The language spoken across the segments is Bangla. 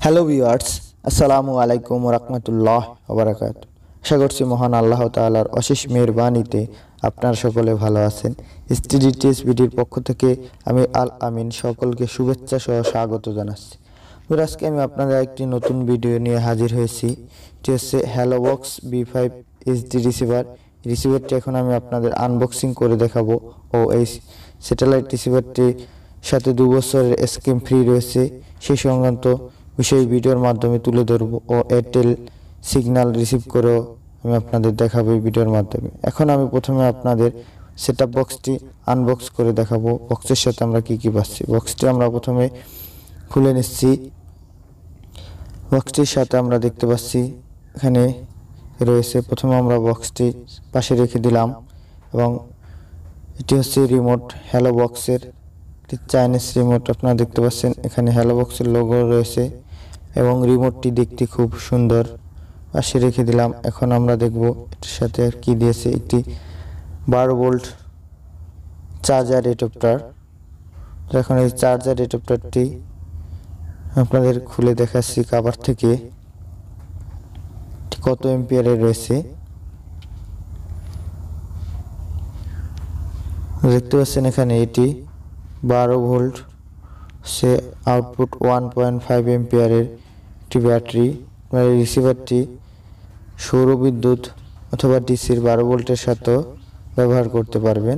হ্যালো ভিউয়ার্স, আসসালামু আলাইকুম রাহমাতুল্লাহ ওয়া বারাকাতুহু। আশা করছি মহান আল্লাহ তাআলার অশেষ মেহেরবানিতে আপনারা সকলে ভালো আছেন। এসটিডিটিএস ভিডিওর পক্ষ থেকে আমি আল আমিন সকলকে শুভেচ্ছা সহ স্বাগত জানাচ্ছি। আজকে আমি আপনাদের একটি নতুন ভিডিও নিয়ে হাজির হয়েছি। এটি হচ্ছে হ্যালোবক্স B5 HD রিসিভার। রিসিভারটি এখন আমি আপনাদের আনবক্সিং করে দেখাবো ও এই স্যাটেলাইট রিসিভারটির সাথে 2 বছরের স্কিম ফ্রি রয়েছে সেই সংক্রান্ত বিষয় ভিডিওর মাধ্যমে তুলে ধরবো ও এয়ারটেল সিগন্যাল রিসিভ করেও আমি আপনাদের দেখাবো এই ভিডিওর মাধ্যমে। এখন আমি প্রথমে আপনাদের সেটআপ বক্সটি আনবক্স করে দেখাবো। বক্সের সাথে আমরা কি কি পাচ্ছি। বক্সটি আমরা প্রথমে খুলে নিচ্ছি। বক্সটির সাথে আমরা দেখতে পাচ্ছি এখানে রয়েছে, প্রথমে আমরা বক্সটি পাশে রেখে দিলাম এবং এটি হচ্ছে রিমোট হ্যালোবক্সের চাইনিজ রিমোট। আপনারা দেখতে পাচ্ছেন এখানে হ্যালোবক্সের লোগো রয়েছে এবং রিমোটটি দেখতে খুব সুন্দর। পাশে রেখে দিলাম। এখন আমরা দেখব এটার সাথে আর কি দিয়েছে। একটি 12 ভোল্ট চার্জার অ্যাডাপ্টার। এখন এই চার্জার অ্যাডাপ্টারটি আপনাদের খুলে দেখাচ্ছি কভার থেকে কত এম্পিয়ারের রয়েছে। দেখতে পাচ্ছেন এখানে এটি 12 ভোল্ট সে আউটপুট 1.5 এম্পিয়ারের একটি ব্যাটারি। রিসিভারটি সৌর বিদ্যুৎ অথবা ডিসির 12 ভোল্টের সাথেও ব্যবহার করতে পারবেন।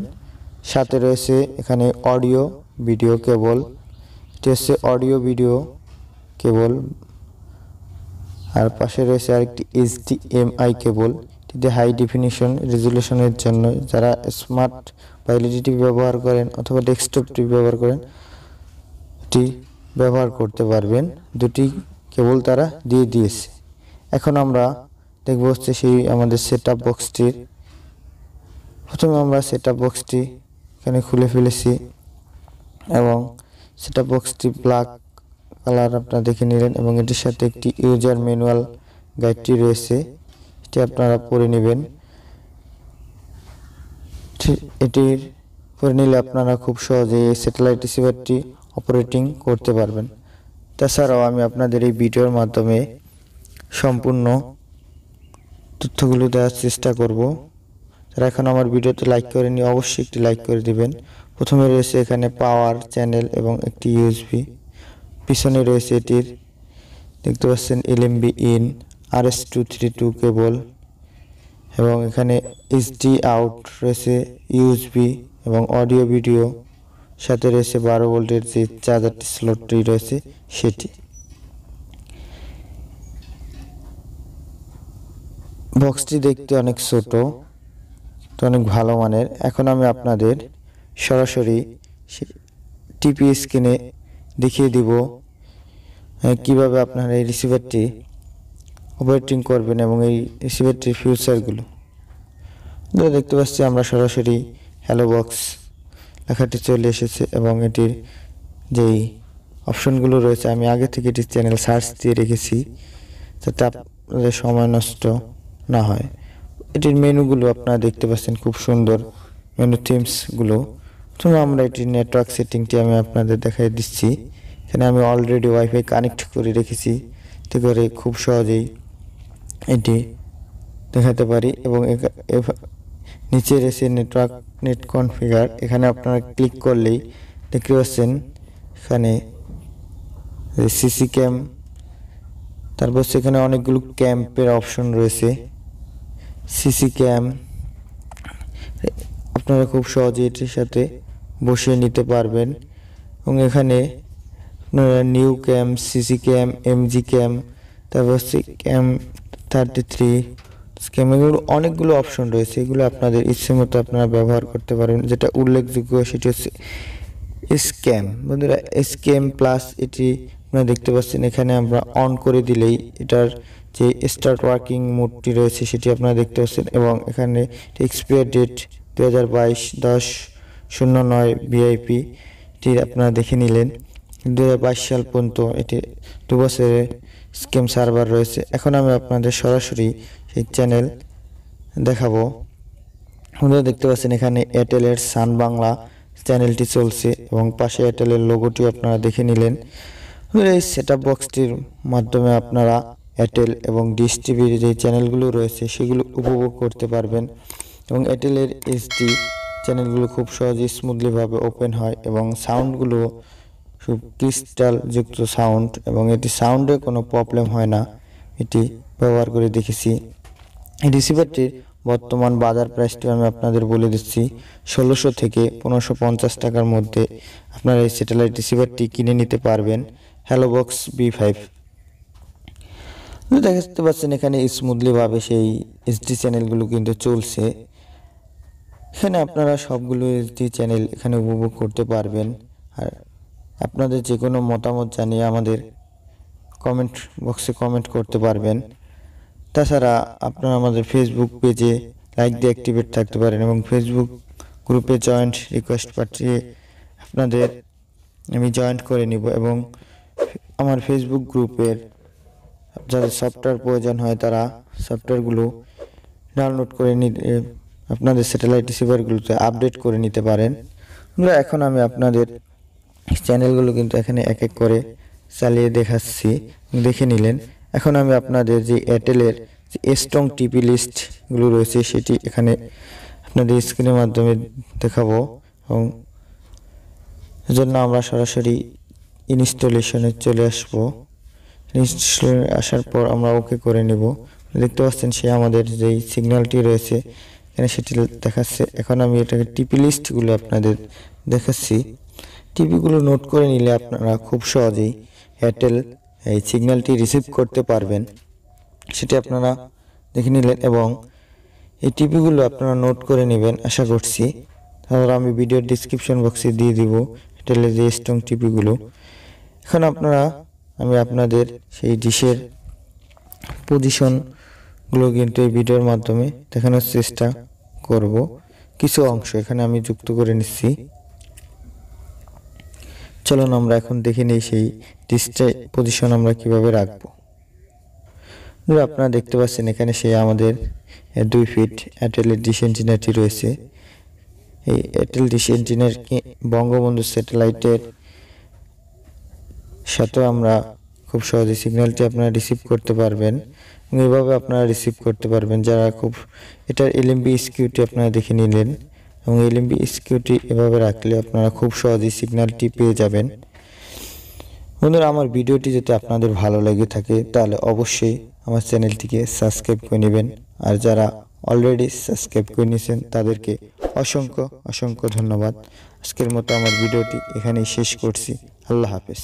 সাথে রয়েছে এখানে অডিও ভিডিও কেবল। এটি হচ্ছে অডিও ভিডিও কেবল। আর পাশে রয়েছে আরেকটি HDMI কেবল। এটিতে হাই ডেফিনিশন রেজুলেশনের জন্য যারা স্মার্ট বা এলইডি টিভি ব্যবহার করেন অথবা ডেস্কটপ টিভি ব্যবহার করেন এটি ব্যবহার করতে পারবেন। দুটি কেবল তারা দিয়ে দিয়েছে। এখন আমরা দেখব হচ্ছে সেই আমাদের সেটআপ বক্সটির। প্রথমে আমরা সেটআপ বক্সটি এখানে খুলে ফেলেছি এবং সেটআপ বক্সটি ব্ল্যাক কালার আপনারা দেখে নিলেন এবং এটির সাথে একটি ইউজার ম্যানুয়াল গাইডটি রয়েছে, এটি আপনারা পড়ে নেবেন। এটির পড়ে নিলে আপনারা খুব সহজে এই স্যাটেলাইট রিসিভারটি অপারেটিং করতে পারবেন। তাছাড়াও আমি আপনাদের এই ভিডিওর মাধ্যমে সম্পূর্ণ তথ্যগুলো দেওয়ার চেষ্টা করব। যারা এখন আমার ভিডিওতে লাইক করেনি অবশ্যই একটি লাইক করে দিবেন। প্রথমে রয়েছে এখানে পাওয়ার চ্যানেল এবং একটি ইউএসবি। পিছনে রয়েছে এটির দেখতে পাচ্ছেন LMB ইন RS232 কেবল এবং এখানে HD আউট রয়েছে ইউএসবি এবং অডিও ভিডিও। সাথে রয়েছে 12 ভোল্টের যে চার্জারটি স্লটটি রয়েছে সেটি। বক্সটি দেখতে অনেক ছোট, তো অনেক ভালো মানের। এখন আমি আপনাদের সরাসরি টিপি স্ক্রিনে দেখিয়ে দিব কিভাবে আপনারা এই রিসিভারটি অপারেটিং করবেন এবং এই রিসিভারটির ফিউচারগুলো। দেখতে পাচ্ছি আমরা সরাসরি হ্যালোবক্স লেখাটি চলে এসেছে এবং এটির যেই অপশনগুলো রয়েছে আমি আগে থেকে এটির চ্যানেল সার্চ দিয়ে রেখেছি যাতে আপনাদের সময় নষ্ট না হয়। এটির মেনুগুলো আপনারা দেখতে পাচ্ছেন খুব সুন্দর মেনু থিমসগুলো। প্রথমে আমরা এটির নেটওয়ার্ক সেটিংটি আমি আপনাদের দেখাই দিচ্ছি। এখানে আমি অলরেডি ওয়াইফাই কানেক্ট করে রেখেছি, এতে করে খুব সহজেই এটি দেখাতে পারি। এবং নিচে রয়েছে নেট কনফিগার। এখানে আপনারা ক্লিক করলেই দেখতে পাচ্ছেন এখানে সিসি ক্যাম, তারপর সেখানে অনেকগুলো ক্যাম্পের অপশন রয়েছে। সিসি ক্যাম আপনারা খুব সহজে এটির সাথে বসিয়ে নিতে পারবেন এবং এখানে আপনারা নিউ ক্যাম, সিসি ক্যাম, MG ক্যাম, তারপর হচ্ছে ক্যাম 33 স্ক্যাম, এগুলো অনেকগুলো অপশন রয়েছে। এগুলো আপনাদের ইচ্ছে মতো আপনারা ব্যবহার করতে পারেন। যেটা উল্লেখযোগ্য সেটি হচ্ছে স্ক্যাম। বন্ধুরা স্ক্যাম প্লাস এটি আপনারা দেখতে পাচ্ছেন এখানে আমরা অন করে দিলেই এটার যে স্টার্ট ওয়ার্কিং মোডটি রয়েছে সেটি আপনারা দেখতে পাচ্ছেন এবং এখানে এক্সপায়ার ডেট 2022 10/09 VIP টি আপনারা দেখে নিলেন। 2022 সাল পর্যন্ত এটি 2 বছরের স্ক্যাম সার্ভার রয়েছে। এখন আমি আপনাদের সরাসরি সেই চ্যানেল দেখাবো। আপনারা দেখতে পাচ্ছেন এখানে এয়ারটেলের সান বাংলা চ্যানেলটি চলছে এবং পাশে এয়ারটেলের লোগোটি আপনারা দেখে নিলেন। এই সেটআপ বক্সটির মাধ্যমে আপনারা এয়ারটেল এবং ডিশ টিভির যে চ্যানেলগুলো রয়েছে সেগুলো উপভোগ করতে পারবেন এবং এয়ারটেলের এইচডি চ্যানেলগুলো খুব সহজেই স্মুথলিভাবে ওপেন হয় এবং সাউন্ডগুলো খুব ক্রিস্টাল যুক্ত সাউন্ড এবং এটি সাউন্ডে কোনো প্রবলেম হয় না। এটি ব্যবহার করে দেখেছি। এই রিসিভারটির বর্তমান বাজার প্রাইসটি আমি আপনাদের বলে দিচ্ছি, 1600 থেকে 1550 টাকার মধ্যে আপনারা এই স্যাটেলাইট রিসিভারটি কিনে নিতে পারবেন। হ্যালোবক্স B5 দেখতে পাচ্ছেন এখানে স্মুথলিভাবে সেই এইচডি চ্যানেলগুলো কিন্তু চলছে। এখানে আপনারা সবগুলো এইচডি চ্যানেল এখানে উপভোগ করতে পারবেন। আর আপনাদের যে কোনো মতামত জানিয়ে আমাদের কমেন্ট বক্সে কমেন্ট করতে পারবেন। তাছাড়া আপনারা আমাদের ফেসবুক পেজে লাইক দিয়ে অ্যাক্টিভেট থাকতে পারেন এবং ফেসবুক গ্রুপে জয়েন্ট রিকোয়েস্ট পাঠিয়ে আপনাদের আমি জয়েন্ট করে নিব এবং আমার ফেসবুক গ্রুপের যাদের সফটওয়্যার প্রয়োজন হয় তারা সফটওয়্যারগুলো ডাউনলোড করে নিতে আপনাদের স্যাটেলাইট রিসিভারগুলোতে আপডেট করে নিতে পারেন। এখন আমি আপনাদের চ্যানেলগুলো কিন্তু এখানে এক এক করে চালিয়ে দেখাচ্ছি, দেখে নিলেন। এখন আমি আপনাদের যে এয়ারটেলের যে স্ট্রং টিপি লিস্টগুলো রয়েছে সেটি এখানে আপনাদের স্ক্রিনের মাধ্যমে দেখাবো এবং এজন্য আমরা সরাসরি ইনস্টলেশনে চলে আসবো। ইনস্টলেশনে আসার পর আমরা ওকে করে নেব। দেখতে পাচ্ছেন সে আমাদের যেই সিগন্যালটি রয়েছে এখানে সেটি দেখাচ্ছে। এখন আমি এটাকে টিপি লিস্টগুলো আপনাদের দেখাচ্ছি। টিপিগুলো নোট করে নিলে আপনারা খুব সহজেই এয়ারটেল এই সিগন্যালটি রিসিভ করতে পারবেন, সেটি আপনারা দেখে নিলেন এবং এই টিপিগুলো আপনারা নোট করে নেবেন আশা করছি। তাহলে আমি ভিডিওর ডিসক্রিপশন বক্সে দিয়ে দিব এয়ারটেলের যে স্ট্রং টিপিগুলো। এখন আমি আপনাদের সেই ডিশের পজিশনগুলো কিন্তু এই ভিডিওর মাধ্যমে দেখানোর চেষ্টা করব। কিছু অংশ এখানে আমি যুক্ত করে নিচ্ছি। চলুন আমরা এখন দেখে নিই সেই ডিসটা পজিশন আমরা কিভাবে রাখবো। আপনারা দেখতে পাচ্ছেন এখানে সেই আমাদের 2 ফিট এয়ারটেলের ডিশ এন্টিনাটি রয়েছে। এই এয়ারটেল ডিশ এন্টিনার বঙ্গবন্ধু স্যাটেলাইটের সাথে আমরা খুব সহজে সিগন্যালটি আপনারা রিসিভ করতে পারবেন এবং এইভাবে আপনারা রিসিভ করতে পারবেন যারা খুব এটার এলএমবি সিকিউরিটি আপনারা দেখে নিলেন এবং এলএমবি সিকিউরিটি এভাবে রাখলে আপনারা খুব সহজেই সিগন্যালটি পেয়ে যাবেন। বন্ধুরা, আমার ভিডিওটি যদি আপনাদের ভালো লেগে থাকে তাহলে অবশ্যই আমার চ্যানেলটিকে সাবস্ক্রাইব করে নেবেন আর যারা অলরেডি সাবস্ক্রাইব করে নিয়েছেন তাদেরকে অসংখ্য ধন্যবাদ। আজকের মতো আমার ভিডিওটি এখানেই শেষ করছি। আল্লাহ হাফেজ।